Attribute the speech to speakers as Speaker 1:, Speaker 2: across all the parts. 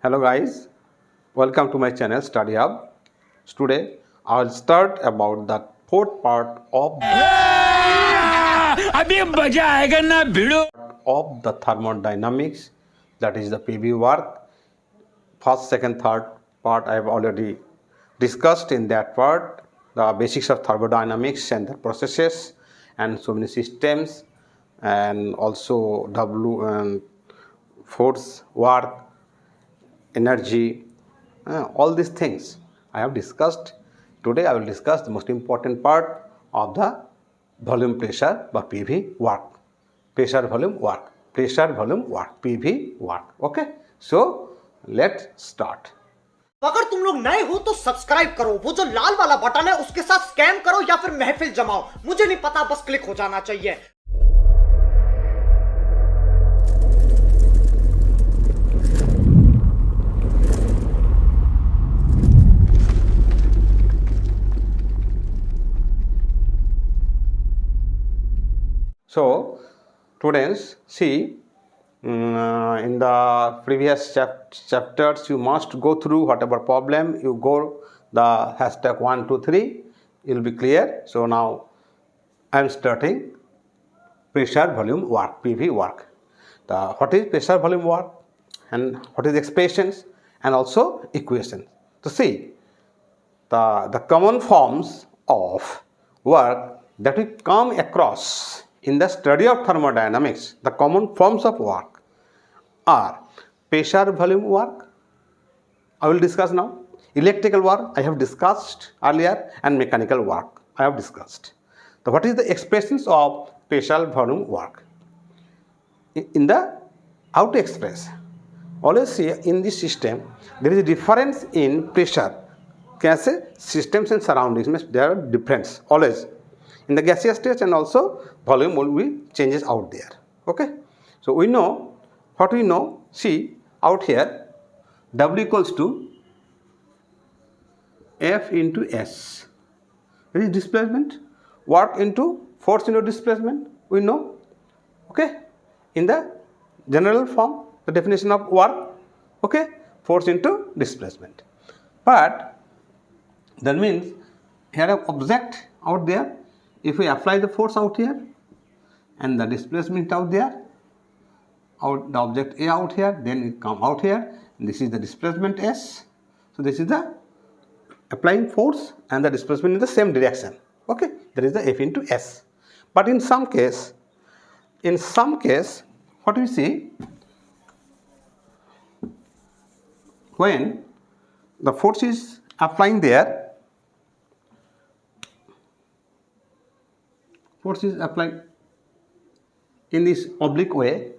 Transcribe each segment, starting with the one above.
Speaker 1: Hello guys, welcome to my channel Study Hub. Today I will start about the fourth part of the thermodynamics, that is the PV work. First, second, third part I have already discussed. In that part the basics of thermodynamics and the processes and so many systems, and also W and force, work, energy, all these things I have discussed. Today I will discuss the most important part of the volume pressure by PV work. Pressure volume work, PV work. Okay, so let's start.
Speaker 2: अगर तुम लोग नए हो तो subscribe करो, वो जो लाल वाला बटन है उसके साथ स्कैम करो या फिर महफिल जमाओ, मुझे नहीं पता, बस क्लिक हो जाना चाहिए.
Speaker 1: So students, see, in the previous chapters you must go through whatever problem you go the hashtag 1 2 3, it will be clear. So now I am starting pressure volume work, PV work. What is pressure volume work and what is expressions and also equations. So see, the common forms of work that we come across in the study of thermodynamics, the common forms of work are pressure volume work, I will discuss now. Electrical work I have discussed earlier, and mechanical work I have discussed. So what is the expressions of pressure volume work? In the how to express, always see in this system there is a difference in pressure. कैसे systems and surroundings, there are difference always in the gaseous state, and also volume will be changes out there. Okay, so we know what we know. See out here, W equals to F into S. It is displacement. Work into force into displacement, we know. Okay, in the general form, the definition of work. Okay, force into displacement. But that means here an object out there. If we apply the force out here and the displacement out there, out the object A out here, then it come out here, and this is the displacement S. So this is the applying force and the displacement in the same direction. Okay, there is the F into S. But in some case, what we see, when the force is applying there, force is applied in this oblique way,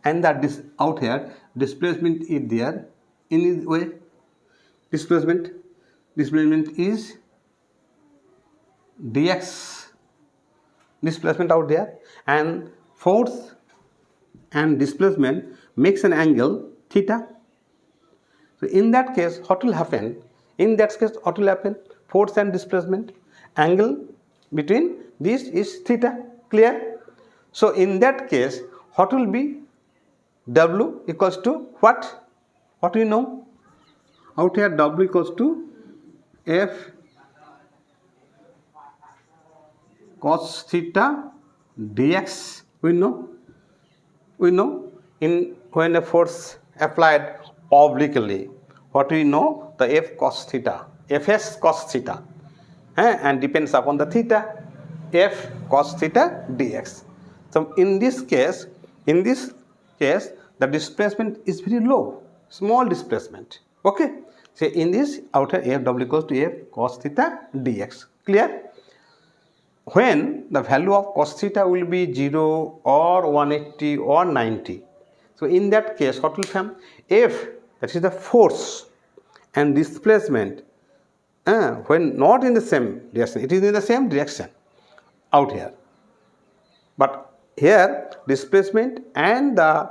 Speaker 1: and that this out here displacement is there in this way. Displacement is dx, displacement out there, and force and displacement makes an angle theta. So in that case what will happen? Force and displacement, angle between this is theta. Clear? So in that case what will be? W equals to what? What do you know? Out here W equals to F cos theta dx. We know in when a force applied obliquely, what we know? The F cos theta, Fs cos theta, and depends upon the theta, F cos theta dx. So in this case the displacement is very low, small displacement. Okay, so in this outer F, W equals to F cos theta dx. Clear? When the value of cos theta will be 0 or 180 or 90, so in that case what will come? F, that is the force, and displacement, when not in the same direction, it is in the same direction out here, but here displacement and the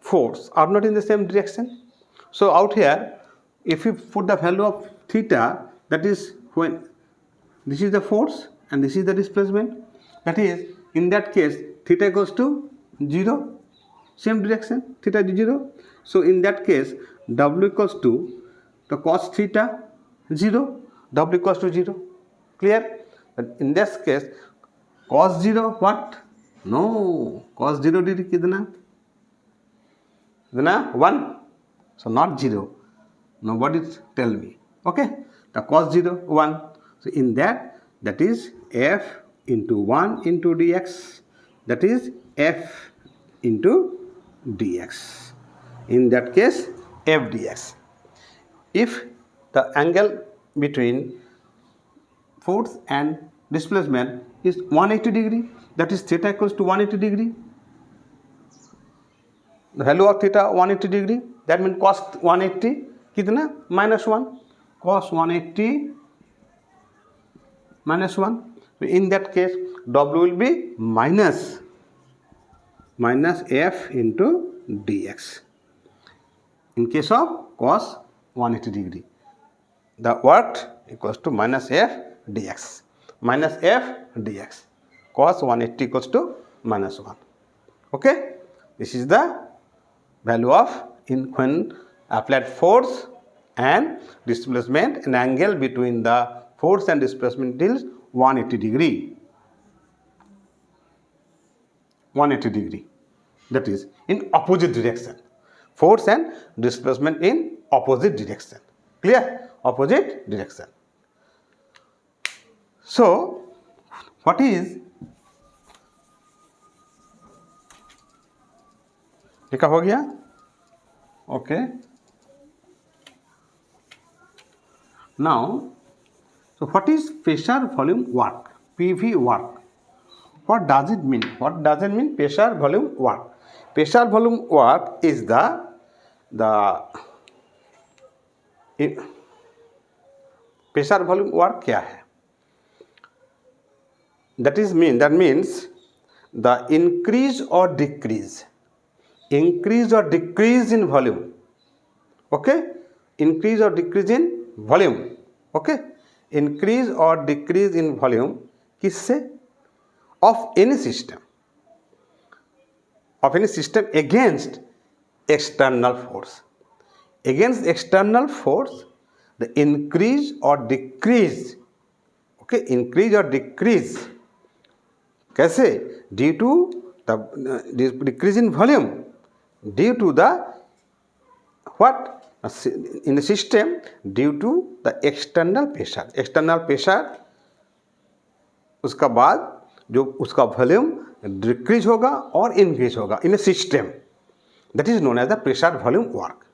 Speaker 1: force are not in the same direction. So out here if you put the value of theta, that is when this is the force and this is the displacement, that is in that case theta equals to 0, same direction, theta is 0, So in that case, W equals to the cos theta 0, W equals to 0. Clear? But in this case, cos 0 what? No, cos 0 degree kitna? 1. So not 0. Nobody tell me. Okay? The cos 0, 1. So in that is f into 1 into dx. That is f into dx. In that case, f dx. If the angle between force and displacement is 180 degree, that is theta equals to 180 degree. The value of theta 180 degree, that means cos 180 kitna? Minus 1. Cos 180 minus 1. So in that case, W will be minus f into dx. In case of cos 180 degree, the work equals to minus f dx. Minus f dx. Cos 180 equals to minus 1. Okay? This is the value of when applied force and displacement, an angle between the force and displacement is 180 degree. 180 degree. That is in opposite direction. Force and displacement in opposite direction. Clear? Opposite direction. So, what is लिखा हो गया? Okay. Now, so what is pressure volume work? PV work. What does it mean? What does it mean? Pressure volume work. Pressure volume work is the pressure volume work क्या है? That means the increase or decrease in volume. Okay? Increase or decrease in volume. Okay? Increase or decrease in volume किससे? Of any system against external force. Against external force, the increase or decrease. Okay? Increase or decrease. कैसे? Due to the decrease in volume. Due to the what? In the system, due to the external pressure. External pressure, उसका बाद जो उसका volume decrease होगा और increase होगा इन ए system. That is known as the pressure volume work.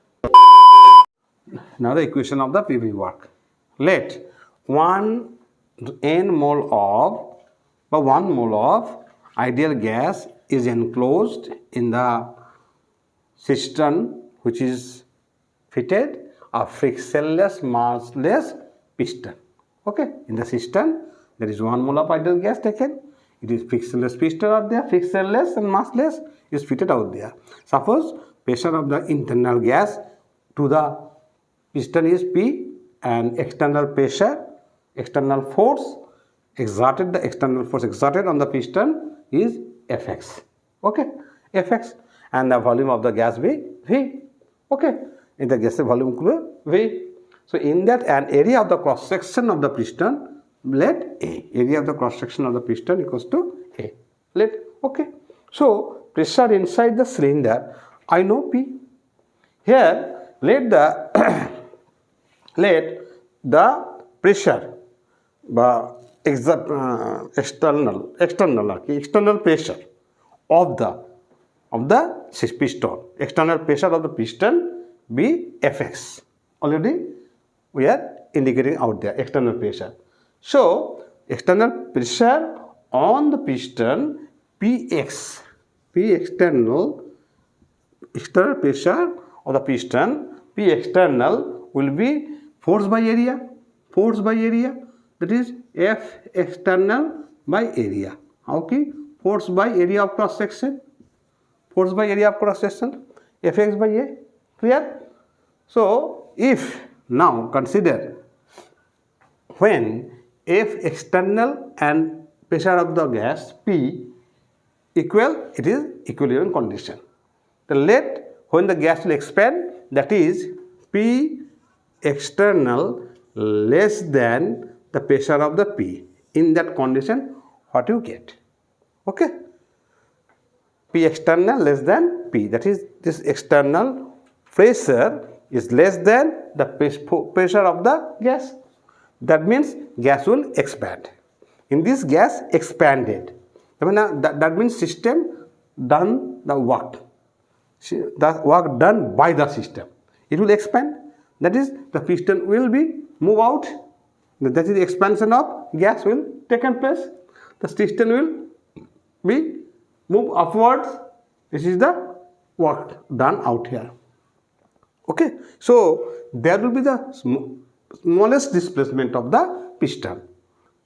Speaker 1: Now the equation of the PV work. Let 1 mole of ideal gas is enclosed in the cistern which is fitted a frictionless massless piston. Okay, in the cistern there is 1 mole of ideal gas taken. It is frictionless piston out there, frictionless and massless is fitted out there. Suppose pressure of the internal gas to the piston is P and external force exerted on the piston is Fx. Okay, Fx, and the volume of the gas be V. Okay, in the gas volume V. So in that, an area of the cross section of the piston, let A. Area of the cross section of the piston equals to A. Let, okay. So pressure inside the cylinder, I know P. Here, let the pressure external pressure of the piston, external pressure of the piston be Fx. Already we are indicating out there external pressure. So external pressure on the piston Px, P external pressure of the piston P external will be force by area, that is F external by area. Okay, force by area of cross section, Fx by A. Clear? So if now consider when F external and pressure of the gas P equal, it is equilibrium condition. Then let when the gas will expand, that is P external less than the pressure of the P. In that condition, what you get? Okay, P external less than P, that is this external pressure is less than the pressure of the gas. That means gas will expand. In this gas expanded, that means system done the work. The work done by the system. It will expand. That is the piston will be move out. That is the expansion of gas will taken place. The piston will be move upwards. This is the work done out here. Okay, so there will be the smallest displacement of the piston.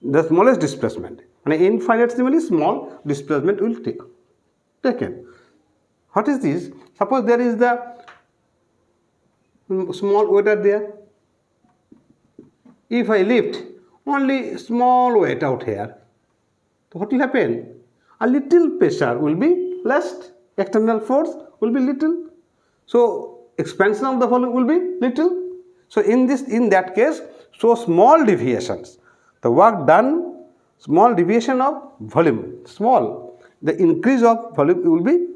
Speaker 1: The smallest displacement. And infinitesimally small displacement will taken. What is this? Suppose there is the small weight there. If I lift only small weight out here, so what will happen? A little pressure will be less, external force will be little. So expansion of the volume will be little. So in that case, so small deviations, the work done, small deviation of volume, small, the increase of volume will be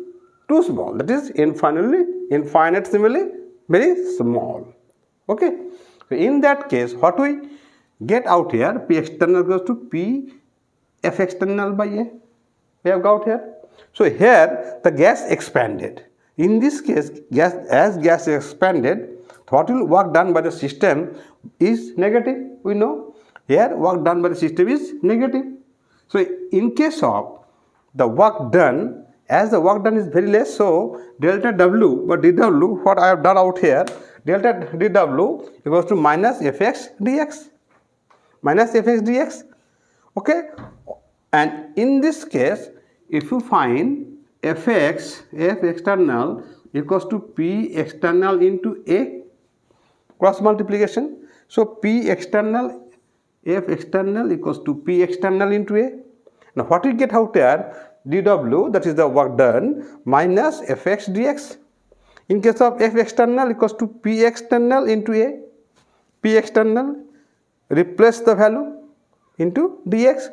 Speaker 1: too small, that is infinitesimally very small. Okay, so in that case, what we get out here, P external goes to P F external by A. We have got here. So here the gas expanded. In this case, as gas expanded, total work done by the system is negative. We know here work done by the system is negative. So in case of the work done, as the work done is very less, so delta W or dW, what I have done out here, delta dW equals to minus Fx dx. Minus Fx dx. Okay, and in this case, if you find F external equals to P external into A, cross multiplication. So P external, F external equals to P external into A. Now what we get out there, dW, that is the work done, minus Fx dx. In case of F external equals to P external into A, P external, replace the value into dx,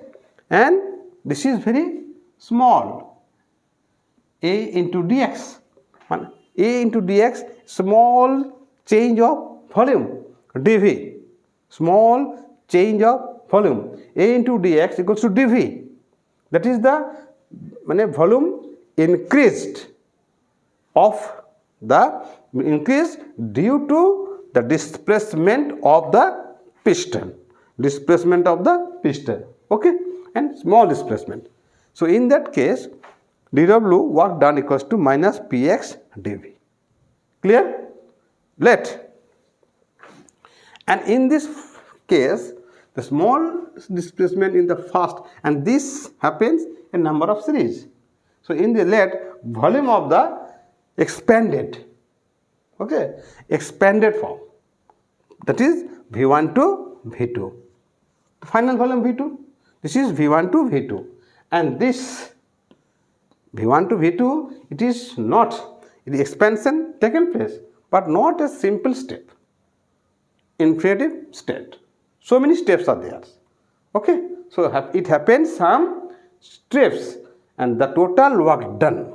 Speaker 1: and this is very small, A into dx. A into dx, small change of volume, dV, small change of volume, A into dx equals to dV. That is the volume increased due to the displacement of the piston. Displacement of the piston. Okay, and small displacement. So in that case, dW work done equals to minus Px dV. Clear? And in this case, the small displacement in the first, and this happens in number of series. So in the volume of the expanded, okay, expanded form, that is V1 to V2. The final volume V2. This is V1 to V2, and this V1 to V2, it is not, the expansion taken place, but not a simple step, infinitive state. So many steps are there. Okay, so it happens some steps, and the total work done.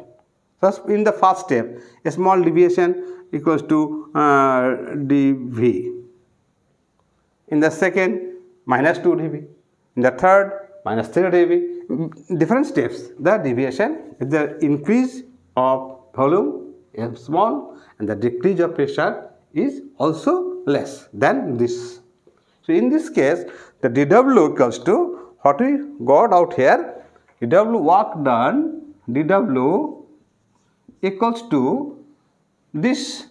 Speaker 1: Thus, in the first step, a small deviation equals to dV. In the second, minus 2 dV. In the third, minus 3 dV. Different steps. The deviation is the increase of volume is small, and the decrease of pressure is also less than this. So in this case, the dW equals to what we got out here, dW work done, dW equals to this.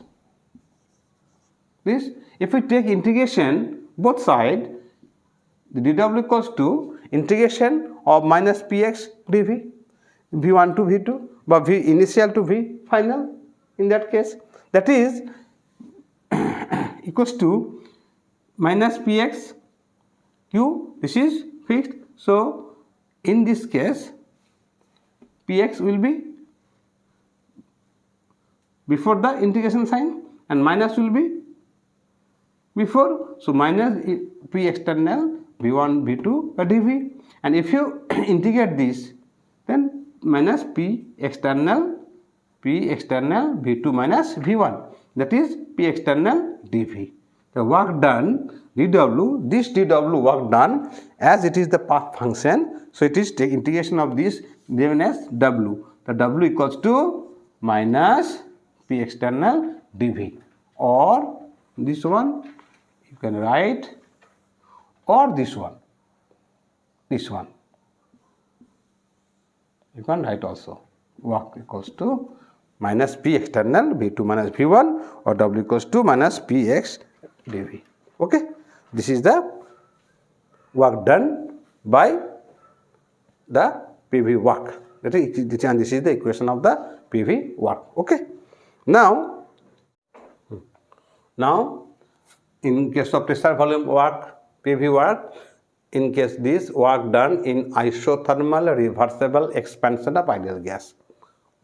Speaker 1: If we take integration both side, the dW equals to integration of minus Px dV, V1 to V2, but V initial to V final. In that case, that is equals to minus Px Q, this is fixed. So in this case, Px will be before the integration sign, and minus will be before. So minus P external V1 V2 dV, and if you integrate this, then minus P external V2 minus V1, that is P external dV. The work done dW, this dW work done, as it is the path function, so it is the integration of this given as W. The W equals to minus P external dV, or this one you can write, or this one you can write also. Work equals to minus P external V2 minus V1, or W equals to minus Px dV. Okay, this is the work done by the PV work. That is, and this is the equation of the PV work. Okay, now in case of pressure volume work, PV work, in case this work done in isothermal reversible expansion of ideal gas.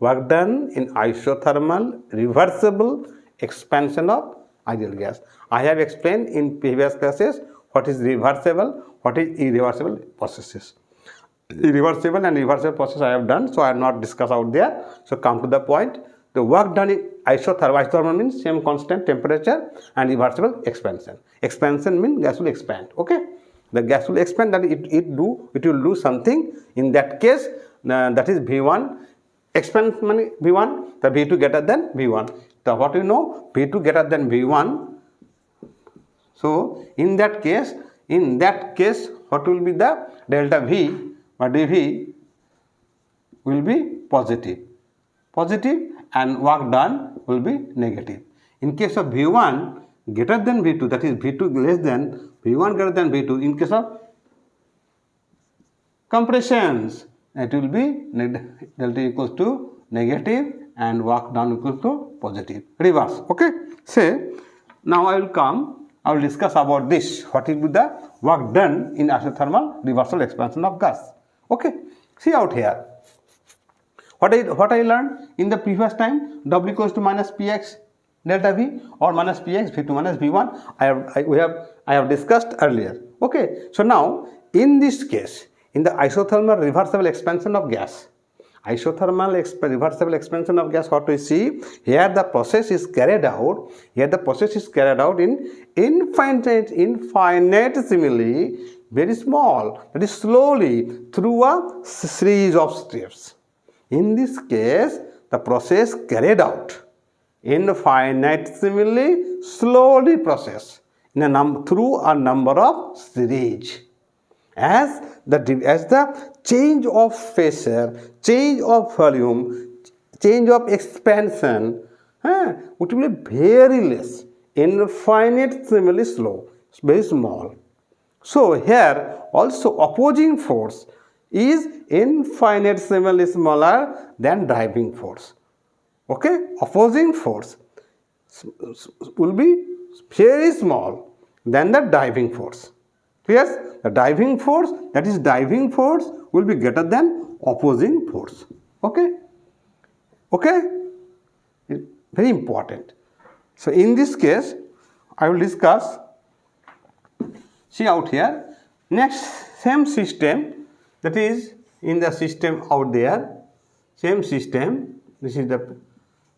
Speaker 1: Work done in isothermal reversible expansion of ideal gas. I have explained in previous classes what is reversible, what is irreversible processes. Irreversible and reversible process I have done, so I have not discussed out there. So come to the point. The work done in isothermal means same constant temperature, and reversible expansion. Expansion means gas will expand. Okay, the gas will expand, and it will do something. In that case, that is V1. Expansion V1, the V2 greater than V1. So what you know, V2 greater than V1. So in that case, what will be the delta V or dV will be positive, and work done will be negative. In case of V1 greater than V2, that is V2 less than V1 greater than V2, in case of compressions, it will be delta equals to negative and work done equals to positive. Reverse. Okay. Say now I will discuss about this. What will be the work done in isothermal reversal expansion of gas? Okay. See out here. What I learned in the previous time, W equals to minus Px delta V, or minus Px V2 minus V1. I have discussed earlier. Okay. So now in this case, in the isothermal reversible expansion of gas, reversible expansion of gas, what we see here, the process is carried out. Here the process is carried out in infinitesimally very small, that is slowly, through a series of steps. In this case, the process carried out infinitesimally slowly process through a number of series. As the change of pressure, change of volume, change of expansion, it will be very less, infinitesimally slow, very small. So here also opposing force is infinitesimally smaller than driving force. Okay, opposing force will be very small than the driving force. Yes, the driving force, that is driving force, will be greater than opposing force. Okay, very important. So in this case, I will discuss. See out here. Next, same system, that is in the system out there. Same system. This is the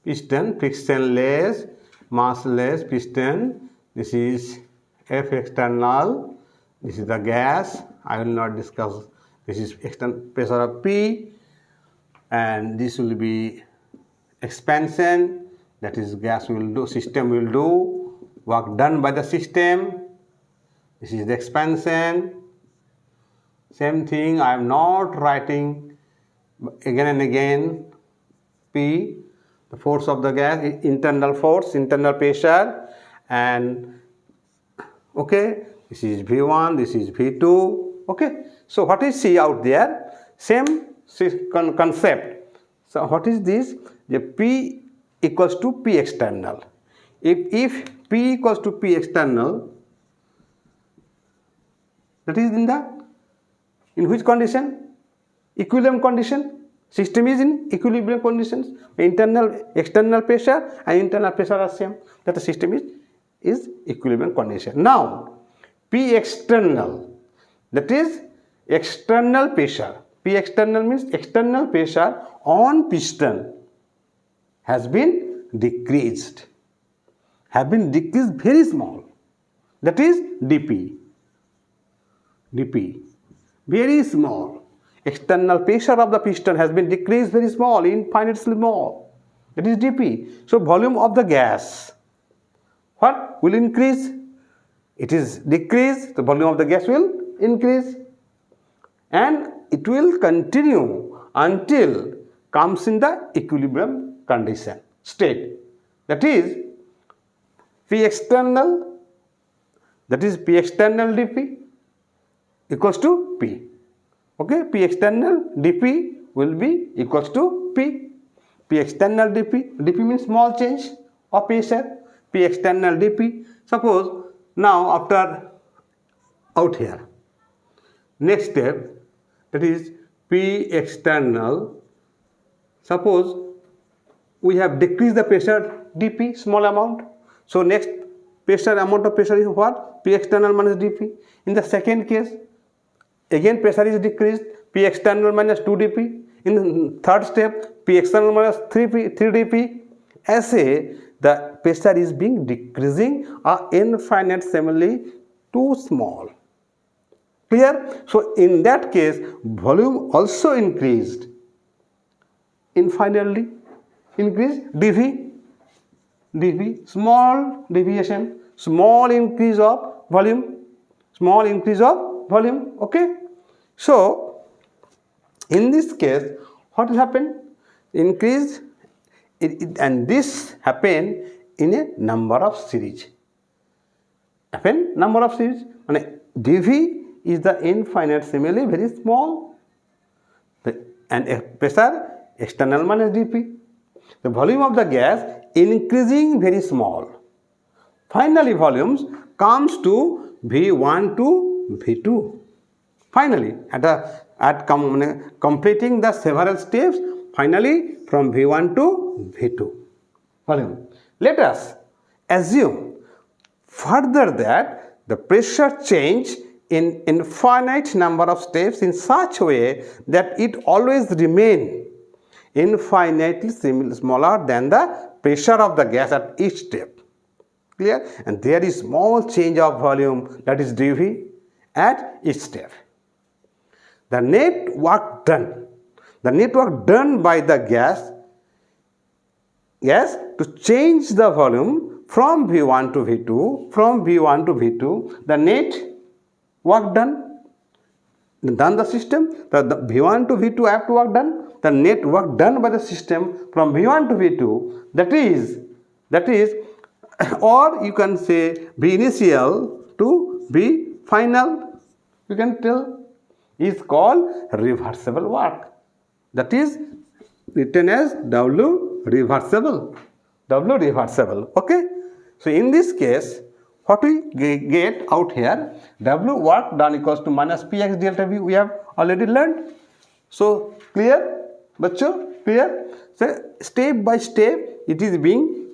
Speaker 1: piston, frictionless, massless piston. This is F external. This is the gas. I will not discuss. This is external pressure of P, and this will be expansion. That is gas will do, system will do, work done by the system. This is the expansion. Same thing, I am not writing again and again. P, the force of the gas, internal force, internal pressure, and okay, this is V1, this is V2. Okay, so what is C out there? Same concept. So what is this? The P equals to P external. If P equals to P external, that is in which condition? Equilibrium condition. System is in equilibrium conditions. Internal, external pressure and internal pressure are same. That the system is equilibrium condition. Now, P external, that is external pressure. P external means external pressure on piston has been decreased. Have been decreased very small. That is dP. dP. Very small. External pressure of the piston has been decreased very small, infinitely small. That is dP. So volume of the gas, what will increase? It is decreased, the volume of the gas will increase, and it will continue until comes in the equilibrium condition state. That is P external, that is P external dP equals to P. Okay, P external dP will be equals to P. P external dP, dP means small change of pressure. P external dP. Suppose now after out here, next step, that is P external. Suppose we have decreased the pressure dP small amount. So next amount of pressure is what? P external minus dP. In the second case, again pressure is decreased, P external minus 2 dP. In the third step, P external minus 3 dP. As the pressure is being decreasing infinitesimally too small. Clear? So in that case, volume also increased. Infinitely increased dV. dV, small deviation, small increase of volume, small increase of volume. Okay. So in this case, what will happen? Increase, and this happen in a number of series. Happen number of series. And dV is the infinitesimally very small, and pressure external minus dP. The volume of the gas increasing very small. Finally, volumes comes to V1 to V2. Finally, completing the several steps, finally from V1 to V2 volume. Let us assume further that the pressure change in infinite number of steps in such a way that it always remain infinitely smaller than the pressure of the gas at each step. Clear? And there is small change of volume, that is dV, at each step. The net work done by the gas to change the volume from V1 to V2, the net work done the system, the V1 to V2 have to work done, the net work done by the system from V1 to V2, that is or you can say V initial to V final, you can tell, is called reversible work. That is written as W reversible. Okay. So in this case, what we get out here, W work done equals to minus Px delta V, we have already learned. So clear, bachcho, clear? So step by step it is being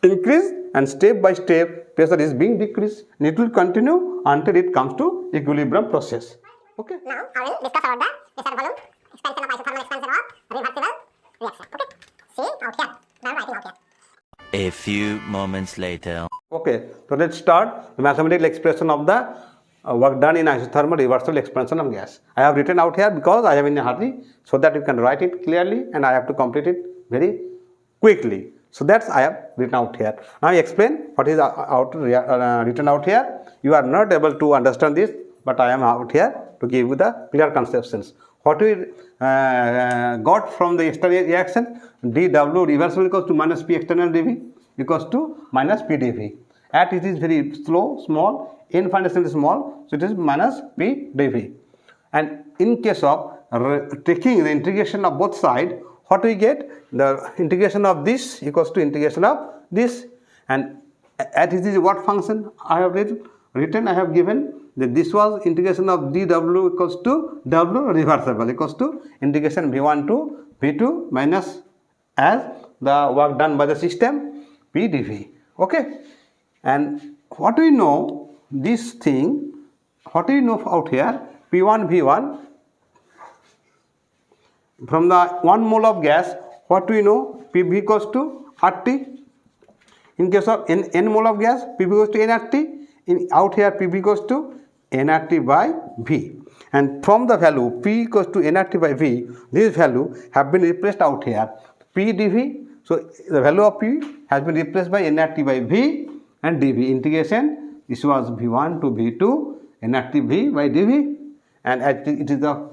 Speaker 1: increased, and step by step pressure is being decreased, and it will continue until it comes to equilibrium process. Okay.
Speaker 3: Now I will discuss about the pressure volume, expansion of isothermal expansion of reversible reaction. Okay. See out here. Now I'm writing out here.
Speaker 4: A few moments later.
Speaker 1: Okay, so let's start the mathematical expression of the work done in isothermal reversible expansion of gas. I have written out here because I am in a hurry, so that you can write it clearly, and I have to complete it very quickly. So that's I have written out here. Now I explain what is written out here. You are not able to understand this, but I am out here to give you the clear conceptions. What we got from the external reaction, dW reversible equals to minus P external dV equals to minus P dV. At it is very slow, small, infinitesimally small, so it is minus P dV. And in case of taking the integration of both sides, what we get? The integration of this equals to integration of this. And at it is what function I have written? I have given that this was integration of dw equals to w reversible equals to integration v1 to v2 minus as the work done by the system p dv. Okay, and what we know this thing, what we know out here, p1 v1 from the 1 mole of gas, what we know, pv equals to RT. In case of n mole of gas, pv equals to nRT. In out here, pv equals to nRT by v. And from the value p equals to nRT by v, this value have been replaced out here, p dv. So the value of p has been replaced by nRT by v and dv. Integration, this was v1 to v2 nRT v by dv, and as it is the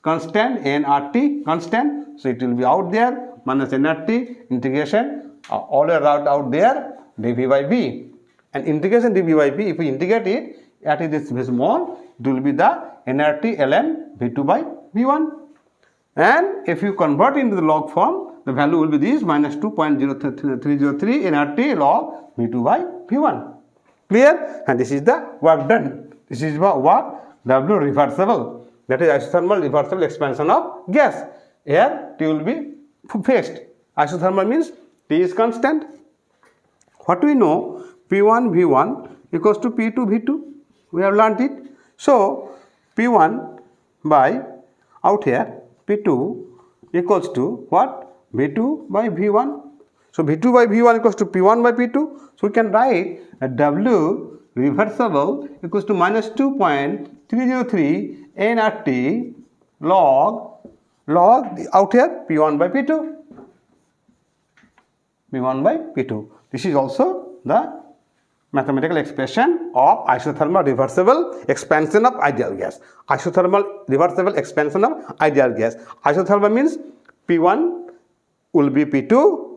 Speaker 1: constant nRT constant, so it will be out there minus nRT integration all around out there dv by v, and integration dv by v, if we integrate it at this small, it will be the nRT ln v2 by v1, and if you convert into the log form, the value will be this minus 2.0303 nRT log v2 by v1. Clear? And this is the work done. This is the work W reversible, that is isothermal reversible expansion of gas. Here T will be fixed. Isothermal means T is constant. What do we know? P1 V1 equals to P2 V2. We have learnt it. So P1 by out here P2 equals to what? V2 by V1. So V2 by V1 equals to P1 by P2. So we can write a W reversible equals to minus 2.303 nRT log out here P1 by P2. P1 by P2. This is also the mathematical expression of isothermal reversible expansion of ideal gas. Isothermal reversible expansion of ideal gas. Isothermal means P1 will be P2,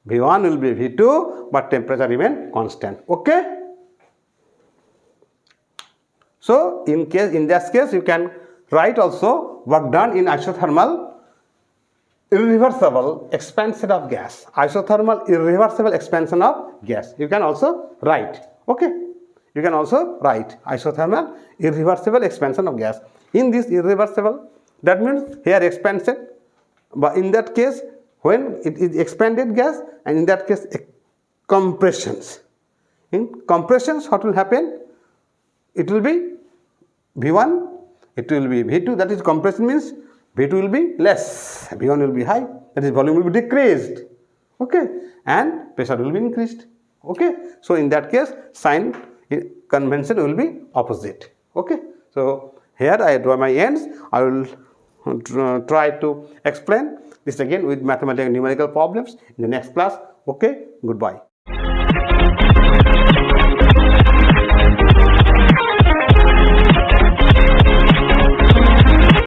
Speaker 1: V1 will be V2, but temperature remain constant. Okay. So in this case you can write also work done in isothermal irreversible expansion of gas. Isothermal irreversible expansion of gas. You can also write. Okay. You can also write isothermal irreversible expansion of gas. In this irreversible, that means here expansion, but in that case when it is expanded gas, and in that case compressions. In compressions, what will happen? It will be V1, it will be V2, that is compression means V2 will be less, V1 will be high, that is volume will be decreased, okay, and pressure will be increased, okay. So in that case sign convention will be opposite, okay. So here I draw my ends. I will try to explain this again with mathematical numerical problems in the next class, okay. Goodbye.